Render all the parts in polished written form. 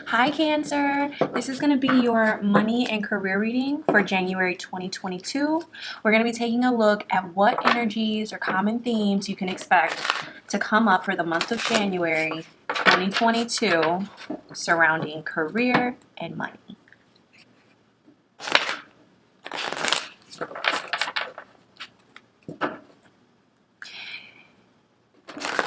Hi Cancer, this is going to be your money and career reading for January 2022. We're going to be taking a look at what energies or common themes you can expect to come up for the month of January 2022 surrounding career and money.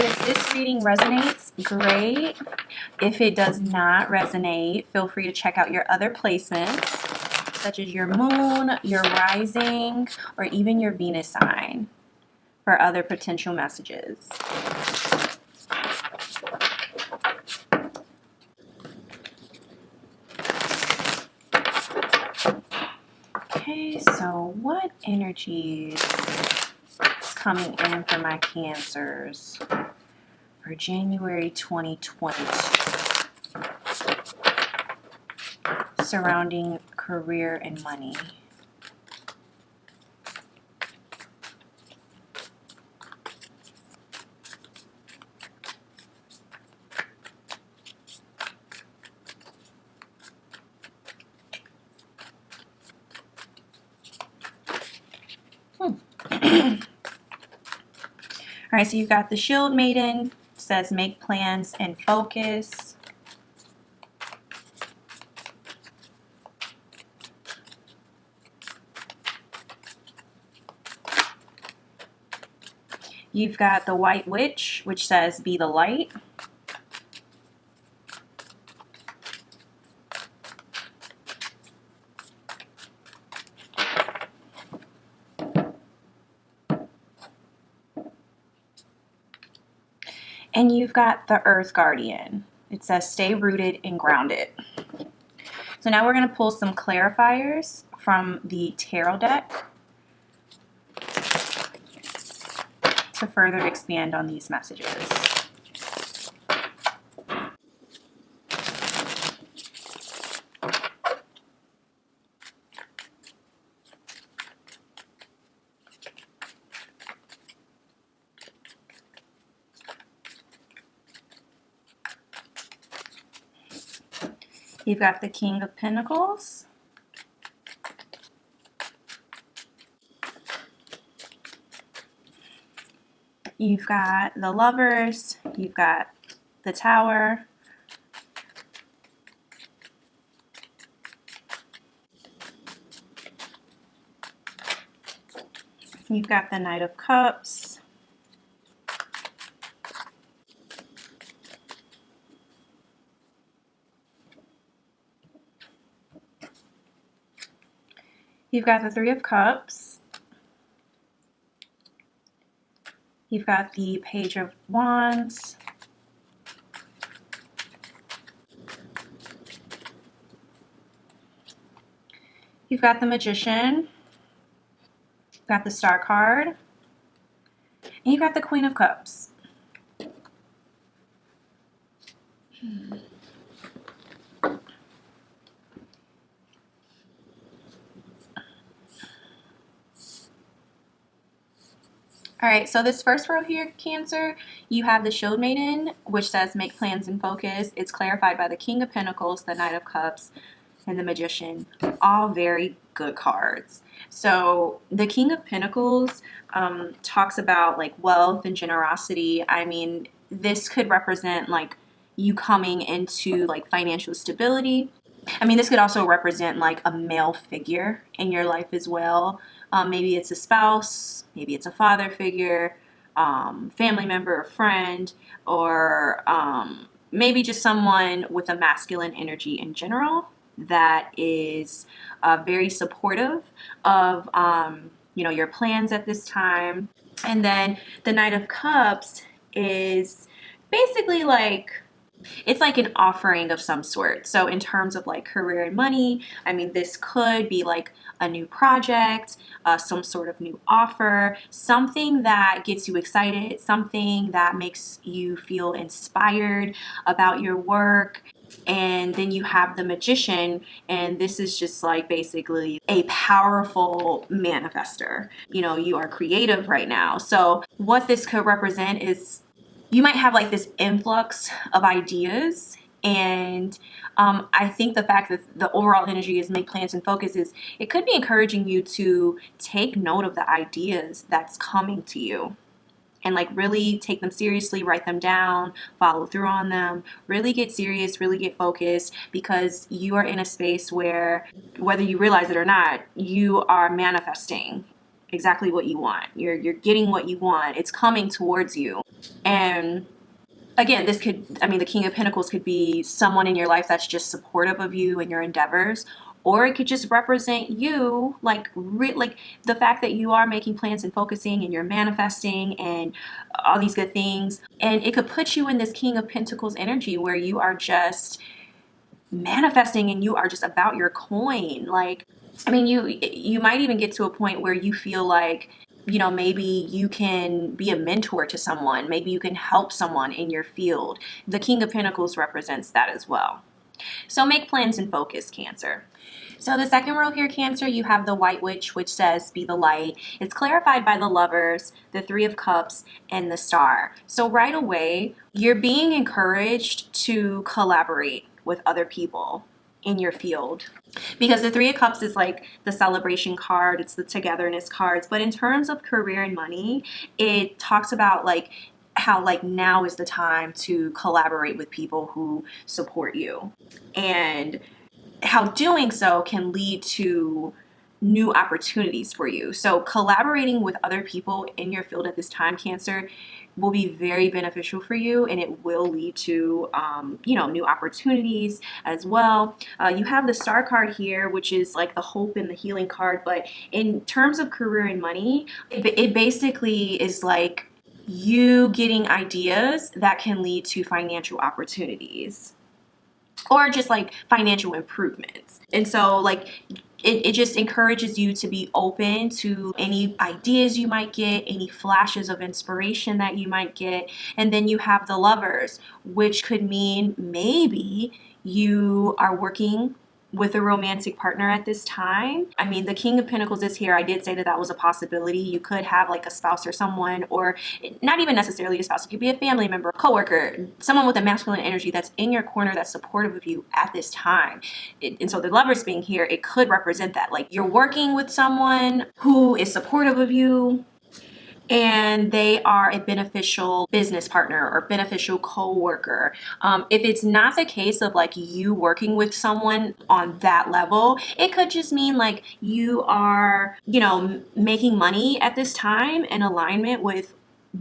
If this reading resonates, great. If it does not resonate, feel free to check out your other placements, such as your moon, your rising, or even your Venus sign for other potential messages. Okay, so what energies is coming in for my Cancers for January 2022 surrounding career and money? All right, so you've got the Shield Maiden, says make plans and focus. You've got the White Witch, which says be the light. And you've got the Earth Guardian. It says stay rooted and grounded. So now we're going to pull some clarifiers from the tarot deck to further expand on these messages. You've got the King of Pentacles. You've got the Lovers. You've got the Tower. You've got the Knight of Cups. You've got the Three of Cups. You've got the Page of Wands. You've got the Magician. You've got the Star card. And you've got the Queen of Cups. All right, so this first row here, Cancer, you have the Shield Maiden, which says make plans and focus. It's clarified by the King of Pentacles, the Knight of Cups, and the Magician. All very good cards. So the King of Pentacles talks about like wealth and generosity. I mean, this could represent like you coming into like financial stability. I mean, this could also represent like a male figure in your life as well. Maybe it's a spouse, maybe it's a father figure, family member or friend, or maybe just someone with a masculine energy in general that is very supportive of your plans at this time. And then the Knight of Cups is basically like, it's like an offering of some sort. So in terms of like career and money, I mean, this could be like a new project, some sort of new offer, something that gets you excited, something that makes you feel inspired about your work. And then you have the Magician, and this is just like basically a powerful manifester. You know, you are creative right now. So what this could represent is you might have like this influx of ideas And I think the fact that the overall energy is make plans and focus is it could be encouraging you to take note of the ideas that's coming to you and like really take them seriously, write them down, follow through on them, really get serious, really get focused, because you are in a space where, whether you realize it or not, you are manifesting exactly what you want. You're getting what you want. It's coming towards you. And again, this could, I mean, the King of Pentacles could be someone in your life that's just supportive of you and your endeavors, or it could just represent you, like the fact that you are making plans and focusing and you're manifesting and all these good things. And it could put you in this King of Pentacles energy where you are just manifesting and you are just about your coin. Like, I mean, you might even get to a point where you feel like, you know, maybe you can be a mentor to someone. Maybe you can help someone in your field. The King of Pentacles represents that as well. So make plans and focus, Cancer. So the second row here, Cancer, you have the White Witch, which says be the light. It's clarified by the Lovers, the Three of Cups, and the Star. So right away, you're being encouraged to collaborate with other people in your field, because the Three of Cups is like the celebration card, it's the togetherness cards. But in terms of career and money, it talks about like how like now is the time to collaborate with people who support you, and how doing so can lead to new opportunities for you. So collaborating with other people in your field at this time, Cancer, will be very beneficial for you, and it will lead to you know, new opportunities as well. You have the Star card here, which is like the hope and the healing card. But in terms of career and money, it basically is like you getting ideas that can lead to financial opportunities or just like financial improvements. And so like it just encourages you to be open to any ideas you might get, any flashes of inspiration that you might get. And then you have the Lovers, which could mean maybe you are working with a romantic partner at this time. I mean, the King of Pentacles is here. I did say that that was a possibility. You could have like a spouse or someone, or not even necessarily a spouse. It could be a family member, a coworker, someone with a masculine energy that's in your corner, that's supportive of you at this time. And so the Lovers being here, it could represent that. Like you're working with someone who is supportive of you, and they are a beneficial business partner or beneficial co-worker. If it's not the case of like you working with someone on that level, it could just mean like you are, you know, making money at this time in alignment with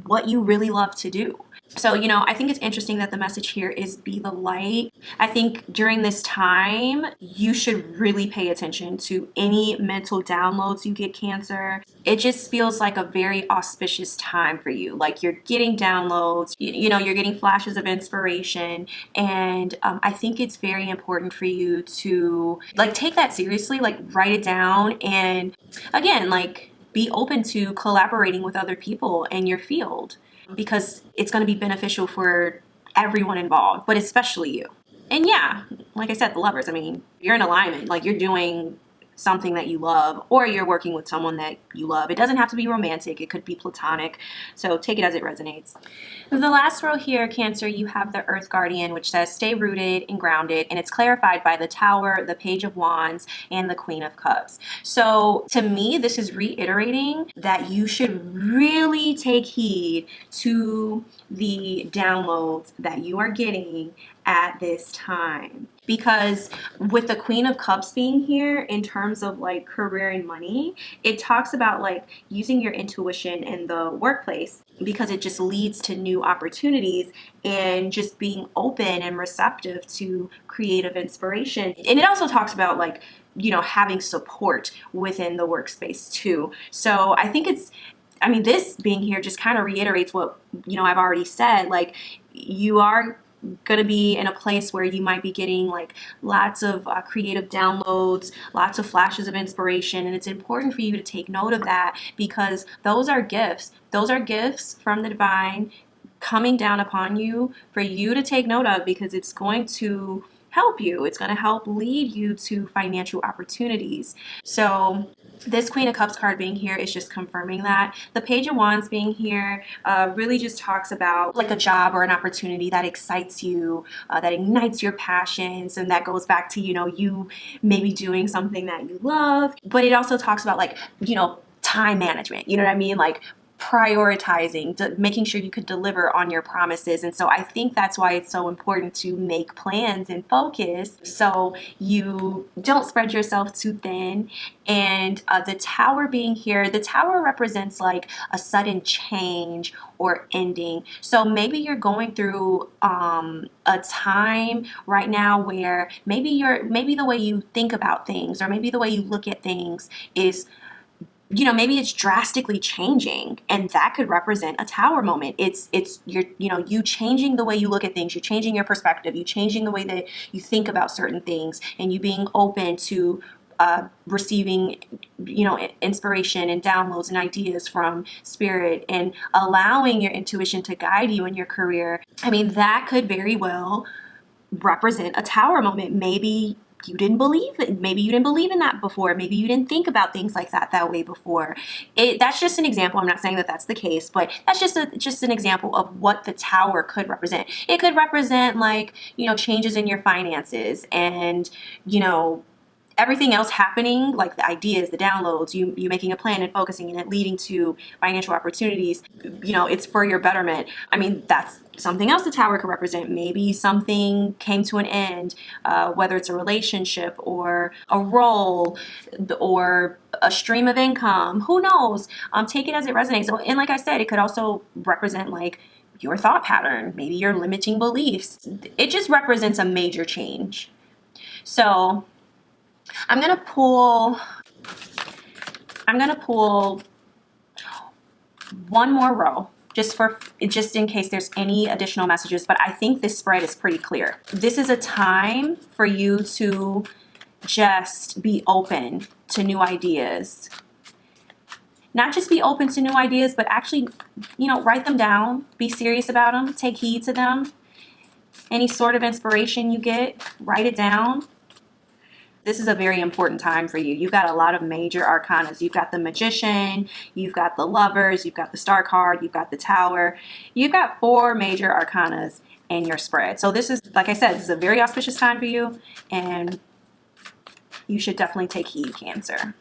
what you really love to do. So, you know, I think it's interesting that the message here is be the light. I think during this time, you should really pay attention to any mental downloads you get, Cancer. It just feels like a very auspicious time for you. Like you're getting downloads, you know, you're getting flashes of inspiration. And I think it's very important for you to like take that seriously, like write it down. And again, like be open to collaborating with other people in your field, because it's going to be beneficial for everyone involved, but especially you. And yeah, like I said, the Lovers, I mean, you're in alignment, like you're doing something that you love, or you're working with someone that you love. It doesn't have to be romantic, it could be platonic. So take it as it resonates. The last row here, Cancer, you have the Earth Guardian, which says stay rooted and grounded, and it's clarified by the Tower, the Page of Wands, and the Queen of Cups. So to me, this is reiterating that you should really take heed to the downloads that you are getting at this time. Because with the Queen of Cups being here, in terms of like career and money, it talks about like using your intuition in the workplace, because it just leads to new opportunities and just being open and receptive to creative inspiration. And it also talks about like, you know, having support within the workspace too. So I think it's, I mean, this being here just kind of reiterates what, you know, I've already said. Like you are going to be in a place where you might be getting like lots of creative downloads, lots of flashes of inspiration. And it's important for you to take note of that, because those are gifts. Those are gifts from the divine coming down upon you for you to take note of, because it's going to help you. It's going to help lead you to financial opportunities. So This Queen of Cups card being here is just confirming that. The Page of Wands being here really just talks about like a job or an opportunity that excites you, that ignites your passions, and that goes back to, you know, you maybe doing something that you love. But it also talks about like, you know, time management, you know what I mean? Like prioritizing, making sure you could deliver on your promises. And so I think that's why it's so important to make plans and focus so you don't spread yourself too thin. And the Tower being here, the Tower represents like a sudden change or ending. So maybe you're going through a time right now where maybe the way you think about things or maybe the way you look at things is, you know, maybe it's drastically changing, and that could represent a Tower moment. It's you changing the way you look at things, you changing your perspective, you changing the way that you think about certain things, and you being open to receiving, you know, inspiration and downloads and ideas from spirit, and allowing your intuition to guide you in your career. I mean, that could very well represent a Tower moment. Maybe you didn't believe it. Maybe you didn't believe in that before. Maybe you didn't think about things like that way before. That's just an example. I'm not saying that that's the case, but that's just an example of what the Tower could represent. It could represent like, you know, changes in your finances and, you know, everything else happening, like the ideas, the downloads, you making a plan and focusing and it leading to financial opportunities, you know, it's for your betterment. I mean, that's something else the Tower could represent. Maybe something came to an end, whether it's a relationship or a role or a stream of income, who knows? Take it as it resonates. So, and like I said, it could also represent like your thought pattern, maybe your limiting beliefs. It just represents a major change. So I'm gonna pull one more row just in case there's any additional messages, but I think this spread is pretty clear. This is a time for you to just be open to new ideas. Not just be open to new ideas, but actually, you know, write them down, be serious about them, take heed to them. Any sort of inspiration you get, write it down. This is a very important time for you. You've got a lot of major arcanas. You've got the Magician, you've got the Lovers, you've got the Star card, you've got the Tower. You've got 4 major arcanas in your spread. So this is, like I said, this is a very auspicious time for you, and you should definitely take heed, Cancer.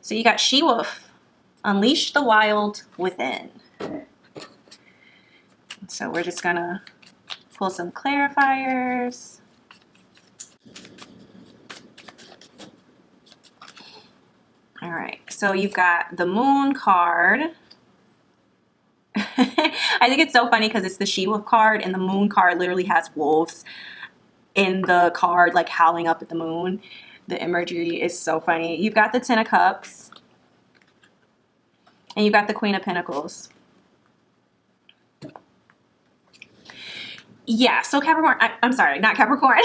So you got She-Wolf, unleash the wild within. So we're just gonna pull some clarifiers. All right, so you've got the Moon card. I think it's so funny because it's the She-Wolf card, and the Moon card literally has wolves in the card, like howling up at the moon. The imagery is so funny. You've got the Ten of Cups, and you've got the Queen of Pentacles. Yeah, so Capricorn, I'm sorry, not Capricorn.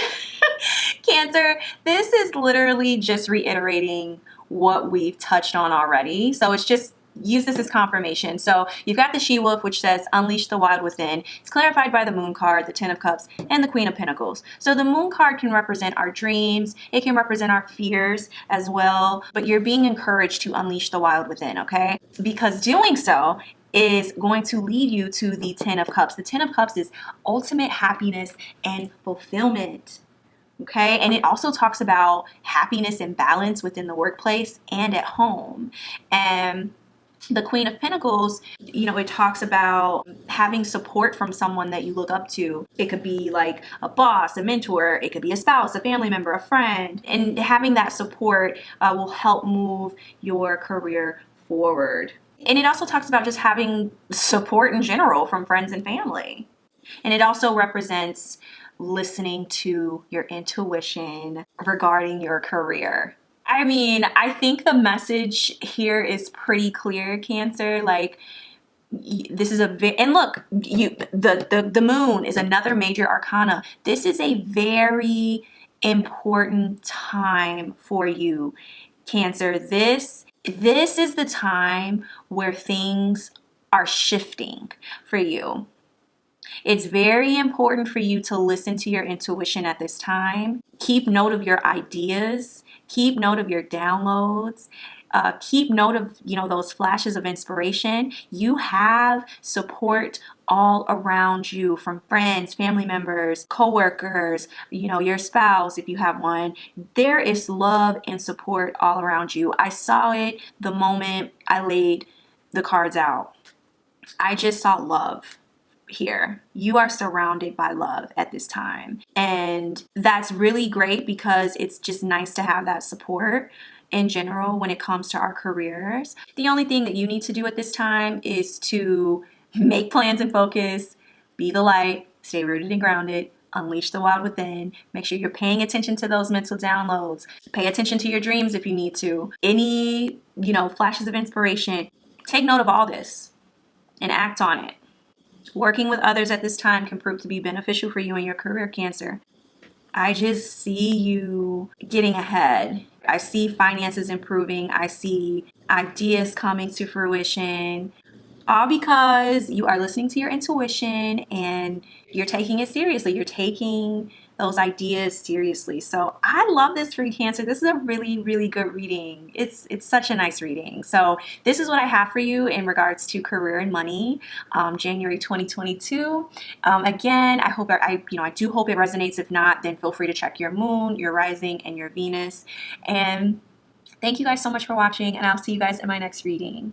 Cancer, this is literally just reiterating what we've touched on already. So it's just, use this as confirmation. So you've got the She-Wolf, which says unleash the wild within. It's clarified by the Moon card, the Ten of Cups, and the Queen of Pentacles. So the Moon card can represent our dreams. It can represent our fears as well. But you're being encouraged to unleash the wild within, okay? Because doing so is going to lead you to the Ten of Cups. The Ten of Cups is ultimate happiness and fulfillment. Okay, and it also talks about happiness and balance within the workplace and at home. And the Queen of Pentacles, you know, it talks about having support from someone that you look up to. It could be like a boss, a mentor, it could be a spouse, a family member, a friend. And having that support will help move your career forward. And it also talks about just having support in general from friends and family. And it also represents listening to your intuition regarding your career. I mean, I think the message here is pretty clear, Cancer. Like, this is and look, the moon is another major arcana. This is a very important time for you, Cancer. This is the time where things are shifting for you. It's very important for you to listen to your intuition at this time. Keep note of your ideas. Keep note of your downloads. Keep note of, those flashes of inspiration. You have support all around you, from friends, family members, coworkers, your spouse if you have one. There is love and support all around you. I saw it the moment I laid the cards out. I just saw love here. You are surrounded by love at this time. And that's really great because it's just nice to have that support in general when it comes to our careers. The only thing that you need to do at this time is to make plans and focus, be the light, stay rooted and grounded, unleash the wild within. Make sure you're paying attention to those mental downloads. Pay attention to your dreams if you need to. Any, flashes of inspiration. Take note of all this and act on it. Working with others at this time can prove to be beneficial for you in your career, Cancer. I just see you getting ahead. I see finances improving. I see ideas coming to fruition. All because you are listening to your intuition and you're taking it seriously. You're taking those ideas seriously. So I love this for you, Cancer. This is a really, really good reading. It's such a nice reading. So this is what I have for you in regards to career and money, January 2022. Again, I do hope it resonates. If not, then feel free to check your moon, your rising, and your Venus. And thank you guys so much for watching, and I'll see you guys in my next reading.